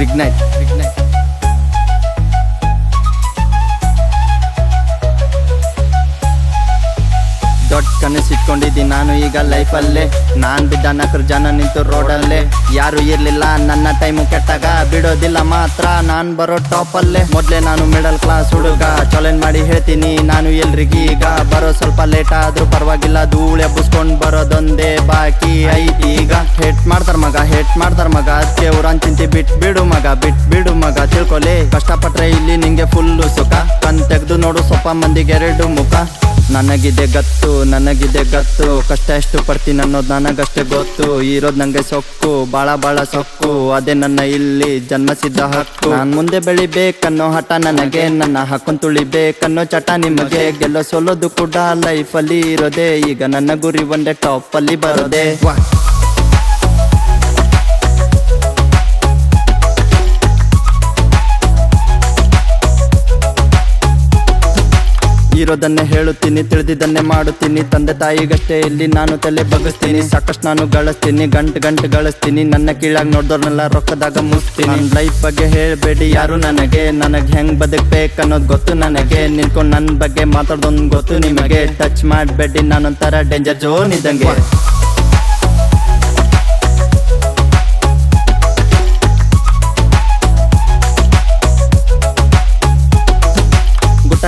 Big night. ದೊಡ್ಡ ಕನಸಿಟ್ಕೊಂಡಿದ್ದೀನಿ ನಾನು ಈಗ ಲೈಫಲ್ಲೇ. ನಾನ್ ಬಿದ್ದ 4 ಜನ ನಿಂತು ರೋಡಲ್ಲೇ. ಯಾರು ಇರ್ಲಿಲ್ಲ ನನ್ನ ಟೈಮು ಕೆಟ್ಟಾಗ, ಬಿಡೋದಿಲ್ಲ ಮಾತ್ರ ನಾನ್ ಬರೋ ಟಾಪಲ್ಲೇ. ಮೊದ್ಲೇ ನಾನು ಮಿಡಲ್ ಕ್ಲಾಸ್ ಹುಡುಗ, ಚಾಲೆಂಜ್ ಮಾಡಿ ಹೇಳ್ತೀನಿ ನಾನು ಎಲ್ರಿಗೀಗ. ಬರೋ ಸ್ವಲ್ಪ ಲೇಟ್ ಆದ್ರೂ ಪರವಾಗಿಲ್ಲ, ಧೂಳೆ ಎಬ್ಬಿಸ್ಕೊಂಡ್ ಬರೋದೊಂದೇ ಬಾಕಿ ಐತಿ ಈಗ. ಹೇಟ್ ಮಾಡ್ತಾರ ಮಗ ಅದಕ್ಕೆ ಊರನ್ ಚಿಂತೆ ಬಿಟ್ಬಿಡು ಮಗ ತಿಳ್ಕೊಲೆ. ಕಷ್ಟಪಟ್ರೆ ಇಲ್ಲಿ ನಿಂಗೆ ಫುಲ್ಲು ಸುಖ, ಕಣ್ ತೆಗ್ದು ನೋಡು ಸ್ವಲ್ಪ ಮಂದಿಗೆ 2 ಮುಖ. ನನಗಿದೆ ಗತ್ತು ಕಷ್ಟ ಎಷ್ಟು ಪಡ್ತೀನಿ ಅನ್ನೋದು ನನಗಷ್ಟೇ ಗೊತ್ತು. ಇರೋದ್ ನಂಗೆ ಸೊಕ್ಕು ಬಾಳ ಸೊಕ್ಕು, ಅದೇ ನನ್ನ ಇಲ್ಲಿ ಜನ್ಮಸಿದ್ದ ಹಕ್ಕು. ನಾನ್ ಮುಂದೆ ಬೆಳಿಬೇಕನ್ನೋ ಹಠ ನನಗೆ, ನನ್ನ ಹಾಕೊಂಡ್ ತುಳಿಬೇಕನ್ನೋ ಚಟ ನಿಮಗೆ. ಗೆಲ್ಲೋ ಸೋಲೋದು ಕೂಡ ಲೈಫಲ್ಲಿ ಇರೋದೆ, ಈಗ ನನ್ನ ಗುರಿ ಒಂದೇ ಟಾಪ್ ಅಲ್ಲಿ ಬರೋದೆ. ಇರೋದನ್ನೇ ಹೇಳುತ್ತೀನಿ, ತಿಳಿದಿದ್ದನ್ನೇ ಮಾಡುತ್ತೀನಿ. ತಂದೆ ತಾಯಿಗಷ್ಟೇ ಇಲ್ಲಿ ನಾನು ತಲೆ ಬಗ್ಗಿಸ್ತೀನಿ. ಸಾಕಷ್ಟು ನಾನು ಗಳಿಸ್ತೀನಿ, ಗಂಟು ಗಳಿಸ್ತೀನಿ. ನನ್ನ ಕೀಳಾಗಿ ನೋಡ್ದವ್ರನ್ನೆಲ್ಲ ರೊಕ್ಕದಾಗ ಮುಗಿಸ್ತೀನಿ. ನನ್ನ ಲೈಫ್ ಬಗ್ಗೆ ಹೇಳ್ಬೇಡಿ ಯಾರು ನನಗೆ ಹೆಂಗ್ ಬದುಕ್ಬೇಕನ್ನೋದು ಗೊತ್ತು ನನಗೆ. ನಿಂತ್ಕೊಂಡು ನನ್ನ ಬಗ್ಗೆ ಮಾತಾಡೋದೊಂದು ಗೊತ್ತು ನಿಮಗೆ. ಟಚ್ ಮಾಡಬೇಡಿ, ನಾನೊಂಥರ ಡೇಂಜರ್ ಝೋನ್ ಇದ್ದಂಗೆ.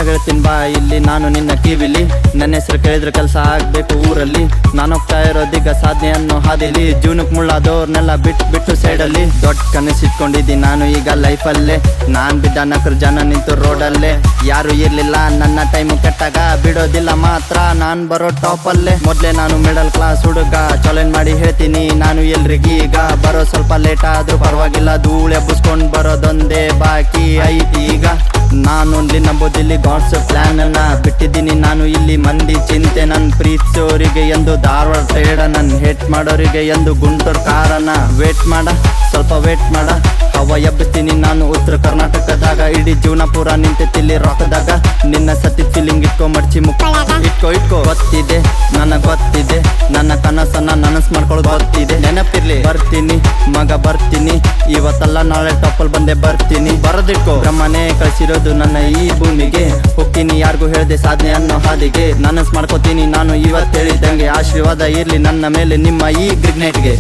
ಹೇಳ್ತೀನಿ ಬಾ ಇಲ್ಲಿ ನಾನು ನಿನ್ನ ಕಿವಿಲಿ. ನನ್ನ ಹೆಸರು ಕೇಳಿದ್ರೆ ಕೆಲಸ ಆಗ್ಬೇಕು ಊರಲ್ಲಿ. ನಾನು ಹೋಗ್ತಾ ಇರೋದೀಗ ಸಾಧನೆ ಅನ್ನೋ ಹಾದಿಲಿ. ಜೀವನಕ್ಕೆ ಮುಳ್ಳಾದವ್ರನ್ನೆಲ್ಲ ಬಿಟ್ಟು ಸೈಡಲ್ಲಿ. ದೊಡ್ಡ ಕನಸಿಟ್ಕೊಂಡಿದ್ದೀನಿ ನಾನು ಈಗ ಲೈಫಲ್ಲೇ. ನಾನ್ ಬಿದ್ದ 4 ಜನ ನಿಂತು ರೋಡಲ್ಲೇ. ಯಾರು ಇರ್ಲಿಲ್ಲ ನನ್ನ ಟೈಮು ಕೆಟ್ಟಾಗ, ಬಿಡೋದಿಲ್ಲ ಮಾತ್ರ ನಾನ್ ಬರೋ ಟಾಪಲ್ಲೇ. ಮೊದ್ಲೇ ನಾನು ಮಿಡಲ್ ಕ್ಲಾಸ್ ಹುಡುಗ, ಚಾಲೆಂಜ್ ಮಾಡಿ ಹೇಳ್ತೀನಿ ನಾನು ಎಲ್ರಿಗೀಗ. ಬರೋ ಸ್ವಲ್ಪ ಲೇಟ್ ಆದ್ರೂ ಪರವಾಗಿಲ್ಲ, ಧೂಳೆ ಎಬ್ಬಿಸ್ಕೊಂಡ್ ಬರೋದೊಂದೇ ಬಾಕಿ ಐತಿ ಈಗ. ನಾನು ನಂಬೋದಿಲ್ಲಿ ಗಾಡ್ಸ್ ಪ್ಲಾನ್ ಅನ್ನ. ಬಿಟ್ಟಿದ್ದೀನಿ ನಾನು ಇಲ್ಲಿ ಮಂದಿ ಚಿಂತೆ. ನನ್ ಪ್ರೀತಿಸೋರಿಗೆ ಎಂದು ಧಾರವಾಡ ಟ್ರೇಡ, ನನ್ ಹೇಟ್ ಮಾಡೋರಿಗೆ ಎಂದು ಗುಂಟೂರ್ ಕಾರಣ. ಸ್ವಲ್ಪ ವೇಟ್ ಮಾಡ ಹವ ಎಬ್ಬಿಸ್ತೀನಿ ನಾನು ಉತ್ತರ ಕರ್ನಾಟಕದಾಗ. ಇಡೀ ಜೀವನ ಪೂರ ನಿಂತಿಲ್ಲಿ ರಾಕದಾಗ. ನಿನ್ನ ಸತಿ ಫೀಲಿಂಗ್ ಇಟ್ಕೊ ಮಡ್ಚಿ ಮುಕ್ಕ ಇಟ್ಕೊ ಗೊತ್ತಿದೆ ನನಗ್ ಗೊತ್ತಿದೆ. ನನ್ನ ಕನಸನ್ನ ನನಸ್ ಮಾಡ್ಕೊಳ್ಳೋದು ಗೊತ್ತಿದೆ. ನೆನಪಿರ್ಲಿ ಬರ್ತೀನಿ ಇವತ್ತಲ್ಲ ನಾಳೆ ಟಾಪಲ್ ಬಂದೆ ಬರ್ತೀನಿ. ಬರೋದಿಟ್ಕೋ ಬ್ರಹ್ಮನೇ ಕಳ್ಸಿರೋದು ನನ್ನ ಈ ಭೂಮಿಗೆ. ಹೋಗ್ತೀನಿ ಯಾರಿಗೂ ಹೇಳ್ದೆ ಸಾಧನೆ ಅನ್ನೋ ಹಾದಿಗೆ. ನನಸ್ ಮಾಡ್ಕೋತೀನಿ ನಾನು ಇವತ್ತು ಹೇಳಿದಂಗೆ. ಆಶೀರ್ವಾದ ಇರ್ಲಿ ನನ್ನ ಮೇಲೆ ನಿಮ್ಮ ಈ ಬಿಗ್ ನೈಟ್ಗೆ.